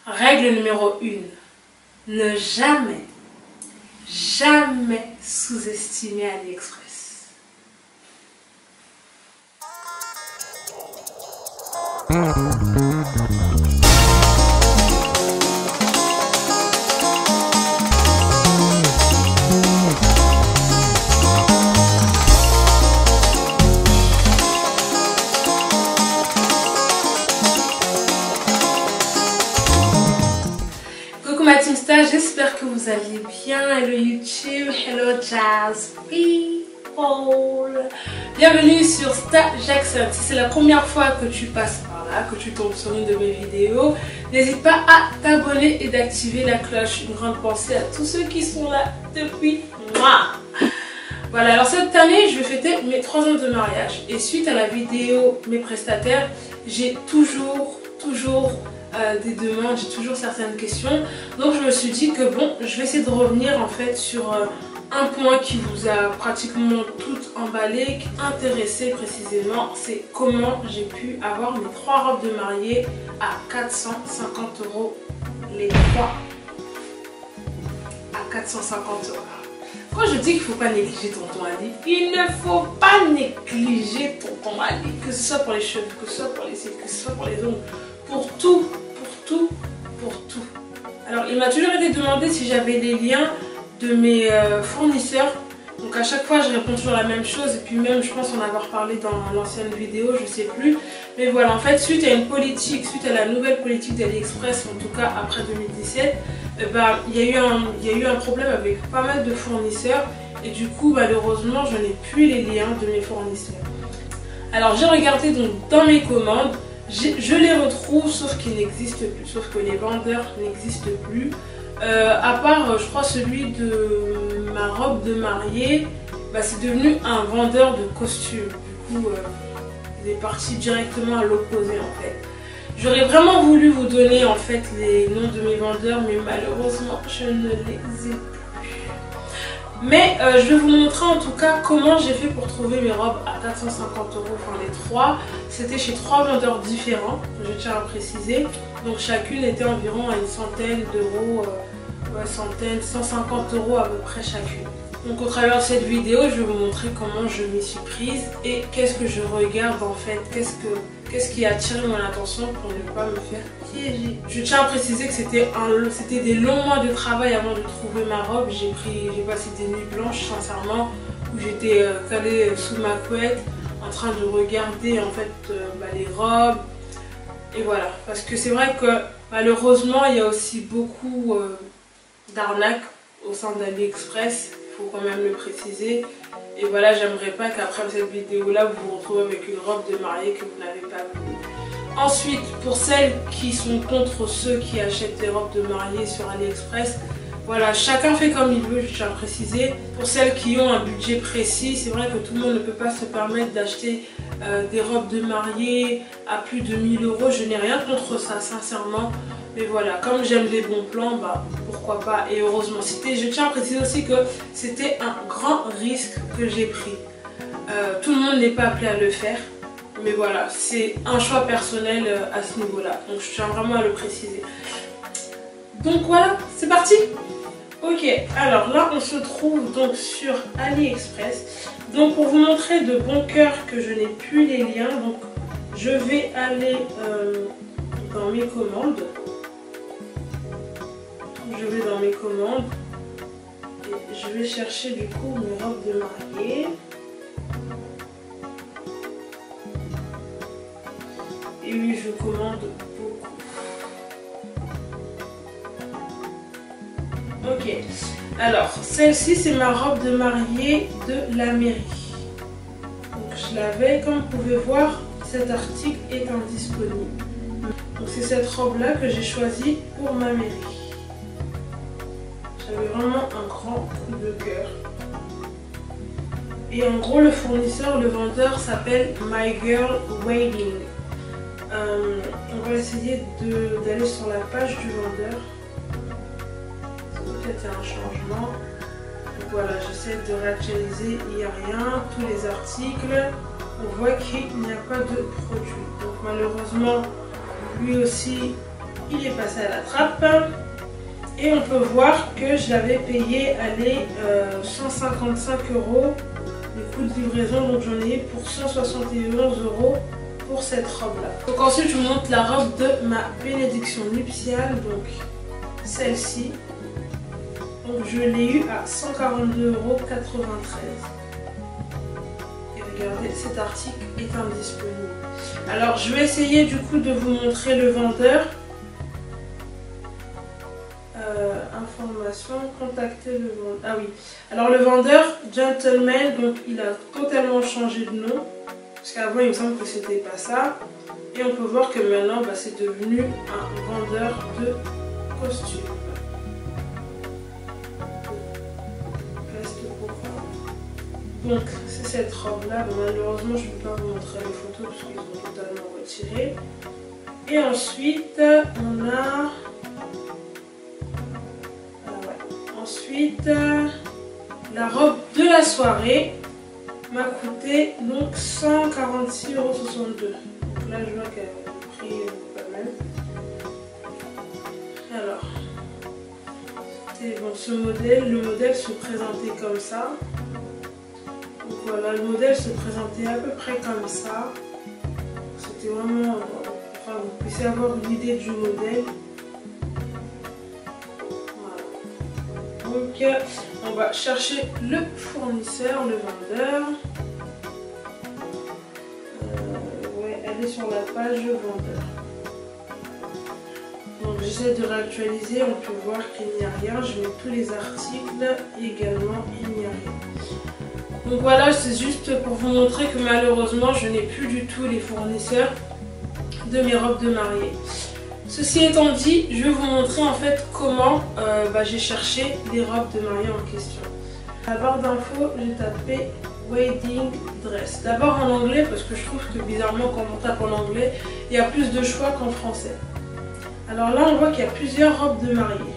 Règle numéro 1. Ne jamais, jamais sous-estimer AliExpress. Coucou ma Team Star, j'espère que vous allez bien. Hello YouTube, hello Jazz People. Bienvenue sur Star Jackson. Si c'est la première fois que tu passes par là, que tu tombes sur une de mes vidéos, n'hésite pas à t'abonner et d'activer la cloche. Une grande pensée à tous ceux qui sont là depuis moi. Voilà, alors cette année, je vais fêter mes 3 ans de mariage. Et suite à la vidéo Mes prestataires, j'ai toujours des demandes, j'ai toujours certaines questions. Donc je me suis dit que bon, je vais essayer de revenir en fait sur un point qui vous a pratiquement tout emballé, qui intéressé précisément, c'est comment j'ai pu avoir mes 3 robes de mariée à 450 € les 3. À 450 €. Quand je dis qu'il ne faut pas négliger tonton Ali, il ne faut pas négliger tonton Ali, que ce soit pour les cheveux, que ce soit pour les cils, que ce soit pour les ongles, pour tout. Alors il m'a toujours été demandé si j'avais les liens de mes fournisseurs. Donc à chaque fois je réponds toujours la même chose. Et puis même je pense en avoir parlé dans l'ancienne vidéo, je sais plus. Mais voilà, en fait suite à une politique, suite à la nouvelle politique d'AliExpress, en tout cas après 2017, il y a eu un problème avec pas mal de fournisseurs. Et du coup malheureusement je n'ai plus les liens de mes fournisseurs. Alors j'ai regardé donc dans mes commandes. Je les retrouve, sauf qu'ils n'existent plus, sauf que les vendeurs n'existent plus. À part, je crois, celui de ma robe de mariée, c'est devenu un vendeur de costumes. Du coup, il est parti directement à l'opposé en fait. J'aurais vraiment voulu vous donner en fait les noms de mes vendeurs, mais malheureusement, je ne les ai plus. Mais je vais vous montrer en tout cas comment j'ai fait pour trouver mes robes à 450 €, enfin les 3. C'était chez 3 vendeurs différents, je tiens à préciser. Donc chacune était environ à une centaine d'euros, 150 € à peu près chacune. Donc au travers de cette vidéo, je vais vous montrer comment je m'y suis prise et qu'est-ce que je regarde en fait, qu'est-ce qui a attiré mon attention pour ne pas me faire piéger. Je tiens à préciser que c'était des longs mois de travail avant de trouver ma robe. J'ai passé des nuits blanches sincèrement, où j'étais calée sous ma couette en train de regarder en fait les robes. Et voilà, parce que c'est vrai que malheureusement il y a aussi beaucoup d'arnaques au sein d'AliExpress. Il faut quand même le préciser. Et voilà, j'aimerais pas qu'après cette vidéo là vous vous retrouvez avec une robe de mariée que vous n'avez pas voulu. Ensuite, pour celles qui sont contre ceux qui achètent des robes de mariée sur AliExpress, voilà, chacun fait comme il veut, je tiens à préciser. Pour celles qui ont un budget précis, c'est vrai que tout le monde ne peut pas se permettre d'acheter des robes de mariée à plus de 1000 €. Je n'ai rien contre ça, sincèrement. Mais voilà, comme j'aime les bons plans, pourquoi pas, et heureusement. Je tiens à préciser aussi que c'était un grand risque que j'ai pris. Tout le monde n'est pas appelé à le faire, mais voilà, c'est un choix personnel à ce niveau-là. Donc je tiens vraiment à le préciser. Donc voilà, c'est parti. Ok, alors là on se trouve donc sur AliExpress. Donc pour vous montrer de bon cœur que je n'ai plus les liens, donc je vais aller dans mes commandes. Je vais dans mes commandes et je vais chercher du coup mes robes de mariée. Et oui, je commande beaucoup. Ok, alors celle-ci c'est ma robe de mariée de la mairie. Donc je l'avais, comme vous pouvez voir, cet article est indisponible. Donc c'est cette robe là que j'ai choisie pour ma mairie. J'avais vraiment un grand coup de cœur. Et en gros, le fournisseur, le vendeur s'appelle My Girl Wedding. On va essayer d'aller sur la page du vendeur. Peut-être il y a un changement. Donc voilà, j'essaie de réactualiser, il n'y a rien. Tous les articles, on voit qu'il n'y a pas de produit. Donc malheureusement, lui aussi, il est passé à la trappe. Et on peut voir que je l'avais payé, allez, 155 € les coûts de livraison. Donc j'en ai eu pour 171 € pour cette robe-là. Donc ensuite, je vous montre la robe de ma bénédiction nuptiale. Donc celle-ci. Donc je l'ai eu à 142,93 €. Et regardez, cet article est indisponible. Alors je vais essayer du coup de vous montrer le vendeur. Information, contacter le vendeur. Ah oui, alors le vendeur, Gentleman, donc il a totalement changé de nom. Parce qu'avant il me semble que c'était pas ça. Et on peut voir que maintenant c'est devenu un vendeur de costumes. Donc c'est cette robe là, malheureusement je ne peux pas vous montrer les photos parce qu'ils ont totalement retiré. Et ensuite on a... Ensuite, la robe de la soirée m'a coûté donc 146,62 €. Donc là je vois qu'elle a pris pas mal. Alors, c'est bon, ce modèle, le modèle se présentait comme ça. Donc voilà, le modèle se présentait à peu près comme ça. C'était vraiment, enfin vous puissiez avoir une idée du modèle. Donc on va chercher le fournisseur, le vendeur. Ouais, elle est sur la page vendeur. Donc j'essaie de réactualiser, on peut voir qu'il n'y a rien. Je mets tous les articles, également il n'y a rien. Donc voilà, c'est juste pour vous montrer que malheureusement je n'ai plus du tout les fournisseurs de mes robes de mariée. Ceci étant dit, je vais vous montrer en fait comment j'ai cherché les robes de mariée en question. À la barre d'infos, j'ai tapé wedding dress. D'abord en anglais parce que je trouve que bizarrement quand on tape en anglais, il y a plus de choix qu'en français. Alors là on voit qu'il y a plusieurs robes de mariée.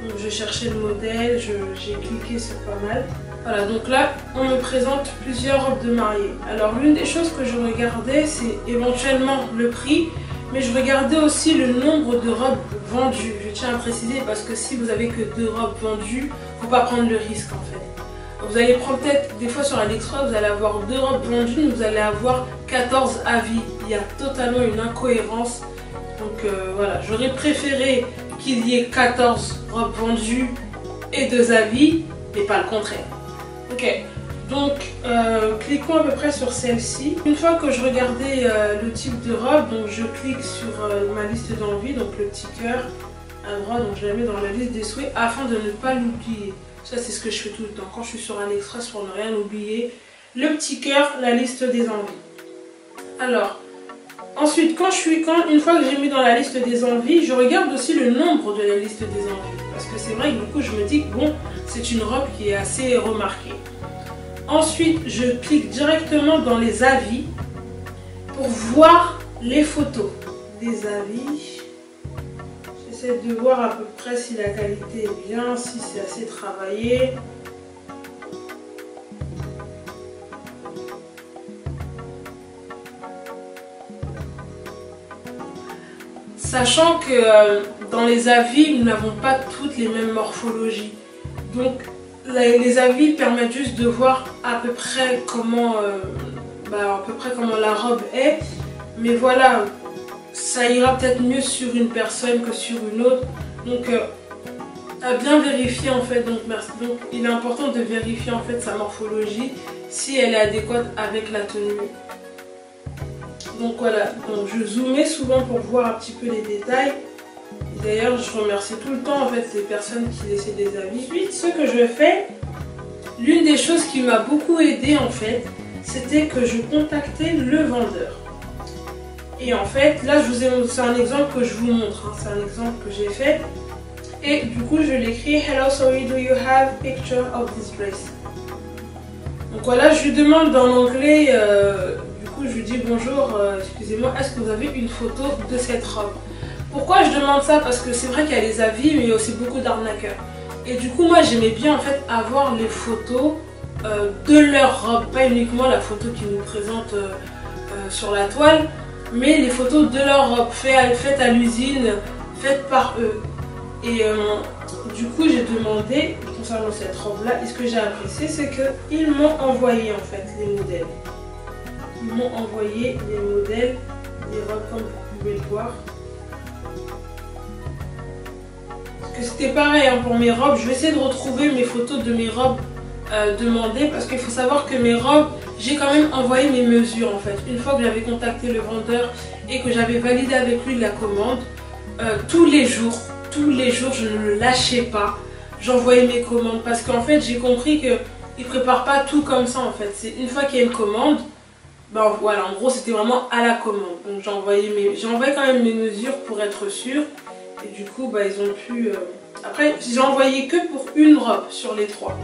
Donc je cherchais le modèle, j'ai cliqué sur pas mal. Voilà, donc là on me présente plusieurs robes de mariée. Alors l'une des choses que je regardais, c'est éventuellement le prix. Mais je regardais aussi le nombre de robes vendues. Je tiens à préciser parce que si vous avez que 2 robes vendues, il ne faut pas prendre le risque en fait. Vous allez prendre peut-être, des fois sur AliExpress, vous allez avoir 2 robes vendues, mais vous allez avoir 14 avis. Il y a totalement une incohérence. Donc voilà, j'aurais préféré qu'il y ait 14 robes vendues et 2 avis, mais pas le contraire. Ok. Donc, cliquons à peu près sur celle-ci. Une fois que je regardais le type de robe, donc je clique sur ma liste d'envie, donc le petit cœur à droite, donc je la mets dans la liste des souhaits afin de ne pas l'oublier. Ça, c'est ce que je fais tout le temps quand je suis sur AliExpress pour ne rien oublier. Le petit cœur, la liste des envies. Alors, ensuite, une fois que j'ai mis dans la liste des envies, je regarde aussi le nombre de la liste des envies. Parce que c'est vrai que du coup, je me dis que bon, c'est une robe qui est assez remarquée. Ensuite, je clique directement dans les avis pour voir les photos des avis. J'essaie de voir à peu près si la qualité est bien, si c'est assez travaillé. Sachant que dans les avis, nous n'avons pas toutes les mêmes morphologies. Donc, les avis permettent juste de voir à peu près comment la robe est, mais voilà, ça ira peut-être mieux sur une personne que sur une autre. Donc à bien vérifier en fait. Donc il est important de vérifier en fait sa morphologie si elle est adéquate avec la tenue. Donc voilà, donc je zoomais souvent pour voir un petit peu les détails. D'ailleurs, je remercie tout le temps en fait les personnes qui laissaient des avis. Ensuite, ce que je fais, l'une des choses qui m'a beaucoup aidé en fait, c'était que je contactais le vendeur. Et en fait, là, c'est un exemple que je vous montre, hein, c'est un exemple que j'ai fait. Et du coup, je l'écris Hello, sorry, do you have picture of this dress? Donc voilà, je lui demande en anglais, du coup, je lui dis bonjour, excusez-moi, est-ce que vous avez une photo de cette robe? Pourquoi je demande ça? Parce que c'est vrai qu'il y a les avis, mais il y a aussi beaucoup d'arnaqueurs. Et du coup, moi, j'aimais bien en fait avoir les photos de leur robe, pas uniquement la photo qu'ils nous présentent sur la toile, mais les photos de leur robe faites à l'usine, faites par eux. Et du coup j'ai demandé concernant cette robe là, et ce que j'ai apprécié c'est qu'ils m'ont envoyé en fait les modèles. Ils m'ont envoyé les modèles des robes comme vous pouvez le voir. Parce que c'était pareil hein, pour mes robes, je vais essayer de retrouver mes photos de mes robes demandées, parce qu'il faut savoir que mes robes, j'ai quand même envoyé mes mesures en fait. Une fois que j'avais contacté le vendeur et que j'avais validé avec lui la commande, tous les jours je ne le lâchais pas, j'envoyais mes commandes, parce qu'en fait j'ai compris qu'ils ne préparent pas tout comme ça en fait. C'est une fois qu'il y a une commande, ben voilà, en gros c'était vraiment à la commande. Donc j'ai envoyé quand même mes mesures pour être sûre, et du coup bah, ils ont pu... Après j'ai envoyé que pour une robe sur les 3.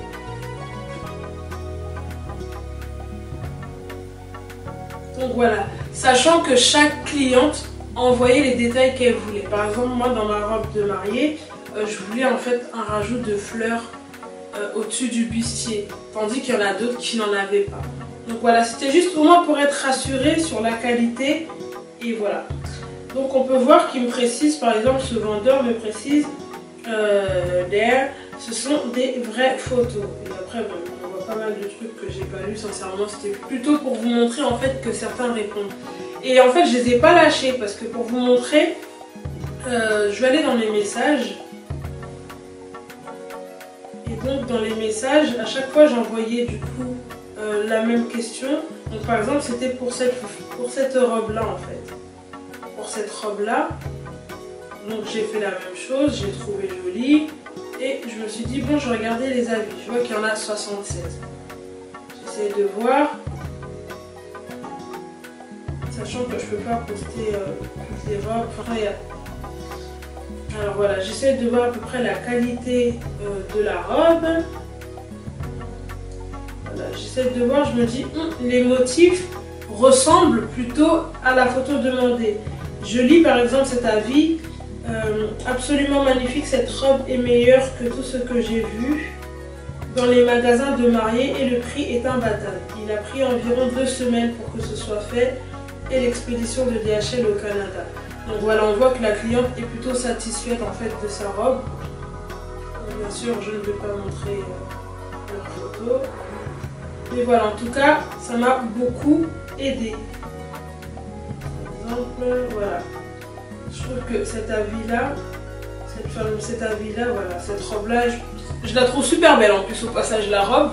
Donc voilà, sachant que chaque cliente envoyer les détails qu'elle voulait. Par exemple, moi dans ma robe de mariée, je voulais en fait un rajout de fleurs au-dessus du bustier, tandis qu'il y en a d'autres qui n'en avaient pas. Donc voilà, c'était juste au moins pour être rassurée sur la qualité, et voilà. Donc on peut voir qu'il me précise, par exemple ce vendeur me précise ce sont des vraies photos. Et après bon, on voit pas mal de trucs que j'ai pas lu, sincèrement c'était plutôt pour vous montrer en fait que certains répondent. Et en fait je les ai pas lâchés, parce que pour vous montrer, je vais aller dans mes messages. Et donc dans les messages, à chaque fois j'envoyais du coup la même question. Donc par exemple c'était pour cette robe là en fait. Pour cette robe là. Donc j'ai fait la même chose, j'ai trouvé jolie. Et je me suis dit bon, je vais regarder les avis. Je vois qu'il y en a 76. J'essaie de voir. Sachant que je peux pas poster toutes les robes. Enfin, alors voilà, j'essaie de voir à peu près la qualité de la robe. Voilà, j'essaie de voir, je me dis, les motifs ressemblent plutôt à la photo demandée. Je lis par exemple cet avis, absolument magnifique, cette robe est meilleure que tout ce que j'ai vu dans les magasins de mariés et le prix est imbattable. Il a pris environ 2 semaines pour que ce soit fait et l'expédition de DHL au Canada. Donc voilà, on voit que la cliente est plutôt satisfaite en fait de sa robe. Bien sûr, je ne vais pas montrer leur photo. Mais voilà, en tout cas, ça m'a beaucoup aidé. Par exemple, voilà. Je trouve que cet avis-là, voilà, cette robe-là, je la trouve super belle en plus au passage la robe.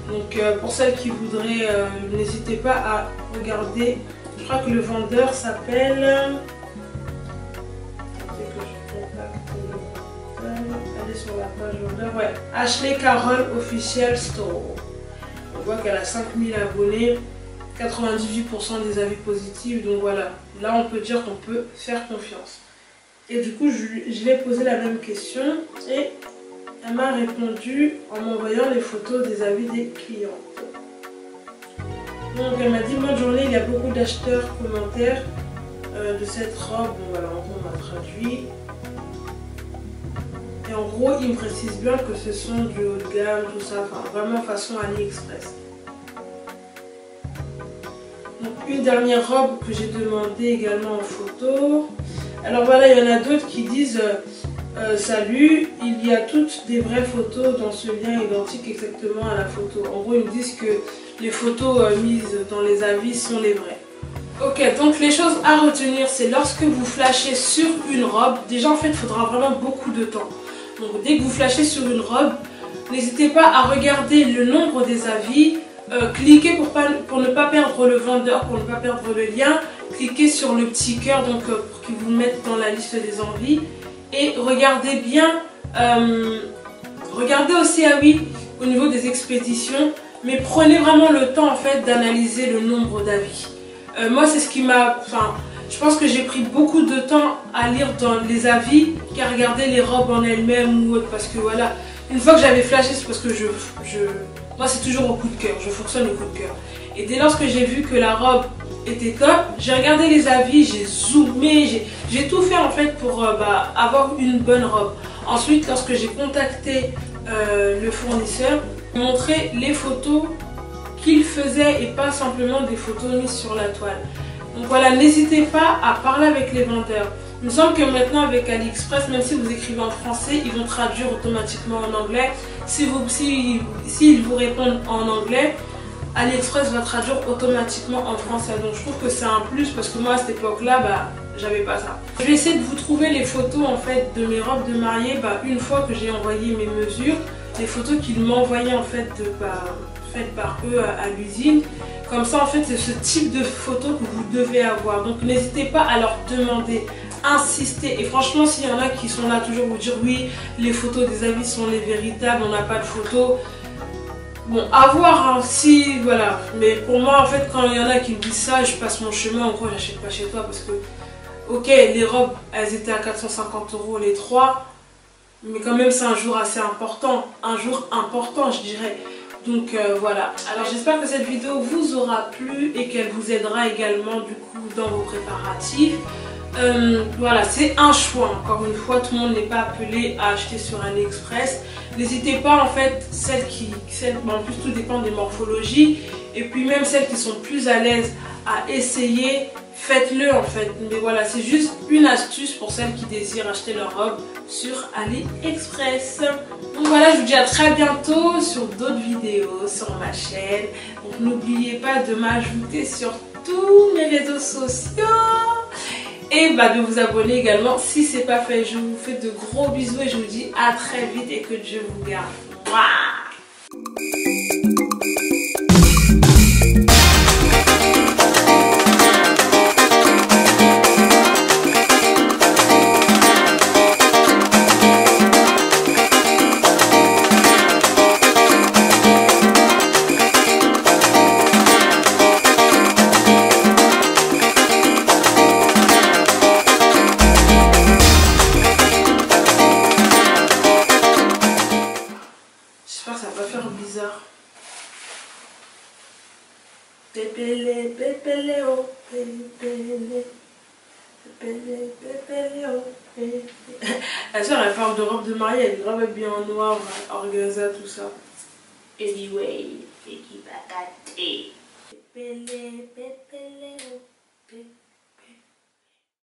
Donc pour celles qui voudraient, n'hésitez pas à regarder. Je crois que le vendeur s'appelle... Allez sur la page vendeur. Ouais, Ashley Carroll Official Store. On voit qu'elle a 5000 abonnés, 98% des avis positifs. Donc voilà, là on peut dire qu'on peut faire confiance. Et du coup, je lui ai posé la même question et elle m'a répondu en m'envoyant les photos des avis des clients. Donc elle m'a dit bonne journée, il y a beaucoup d'acheteurs commentaires de cette robe. Bon voilà, en gros on m'a traduit. Et en gros il me précise bien que ce sont du haut de gamme, tout ça, enfin vraiment façon AliExpress. Donc une dernière robe que j'ai demandé également en photo. Alors voilà, il y en a d'autres qui disent salut, il y a toutes des vraies photos dans ce lien identique exactement à la photo. En gros ils me disent que les photos mises dans les avis sont les vraies. Ok, donc les choses à retenir, c'est lorsque vous flashez sur une robe, déjà en fait il faudra vraiment beaucoup de temps. Donc dès que vous flashez sur une robe, n'hésitez pas à regarder le nombre des avis, cliquez pour ne pas perdre le vendeur, pour ne pas perdre le lien, cliquez sur le petit cœur donc pour qu'il vous mette dans la liste des envies et regardez bien, regardez aussi au niveau des expéditions, mais prenez vraiment le temps en fait d'analyser le nombre d'avis. Moi c'est ce qui m'a, je pense que j'ai pris beaucoup de temps à lire dans les avis qu'à regarder les robes en elles-mêmes ou autre, parce que voilà, une fois que j'avais flashé, c'est parce que moi c'est toujours au coup de cœur, je fonctionne au coup de cœur. Et dès lors que j'ai vu que la robe était top, j'ai regardé les avis, j'ai zoomé, j'ai tout fait en fait pour avoir une bonne robe. Ensuite, lorsque j'ai contacté le fournisseur, j'ai montré les photos qu'il faisait et pas simplement des photos mises sur la toile. Donc voilà, n'hésitez pas à parler avec les vendeurs. Il me semble que maintenant avec AliExpress, même si vous écrivez en français, ils vont traduire automatiquement en anglais. S'ils vous répondent en anglais, AliExpress va traduire automatiquement en français. Donc je trouve que c'est un plus parce que moi à cette époque-là, j'avais pas ça. Je vais essayer de vous trouver les photos en fait de mes robes de mariée une fois que j'ai envoyé mes mesures. Les photos qu'ils m'envoyaient en fait faites par eux à l'usine. Comme ça en fait c'est ce type de photos que vous devez avoir. Donc n'hésitez pas à leur demander, insister. Et franchement s'il y en a qui sont là toujours vous dire oui les photos des habits sont les véritables, on n'a pas de photos. Bon, à voir hein, si, voilà. Mais pour moi, en fait, quand il y en a qui me disent ça, je passe mon chemin, en gros, j'achète pas chez toi parce que, ok, les robes, elles étaient à 450 € les 3, mais quand même, c'est un jour assez important. Un jour important, je dirais. Donc, voilà. Alors, j'espère que cette vidéo vous aura plu et qu'elle vous aidera également, du coup, dans vos préparatifs. Voilà, c'est un choix. Encore une fois, tout le monde n'est pas appelé à acheter sur AliExpress. N'hésitez pas, en fait, en plus tout dépend des morphologies. Et puis même celles qui sont plus à l'aise à essayer, faites-le en fait. Mais voilà, c'est juste une astuce pour celles qui désirent acheter leur robe sur AliExpress. Donc voilà, je vous dis à très bientôt sur d'autres vidéos sur ma chaîne. Donc n'oubliez pas de m'ajouter sur tous mes réseaux sociaux. Et de vous abonner également si ce n'est pas fait. Je vous fais de gros bisous et je vous dis à très vite et que Dieu vous garde. Mouah. J'espère que ça va pas faire bizarre. Pépélé, pépélé, oh, pépélé. Pépélé, pépélé, oh, pépélé. La soeur, elle parle de robe de mariée, elle est grave habillée en noir, organza, tout ça. Anyway, c'est qui va gâter. Pépélé, pépélé, oh, pépélé.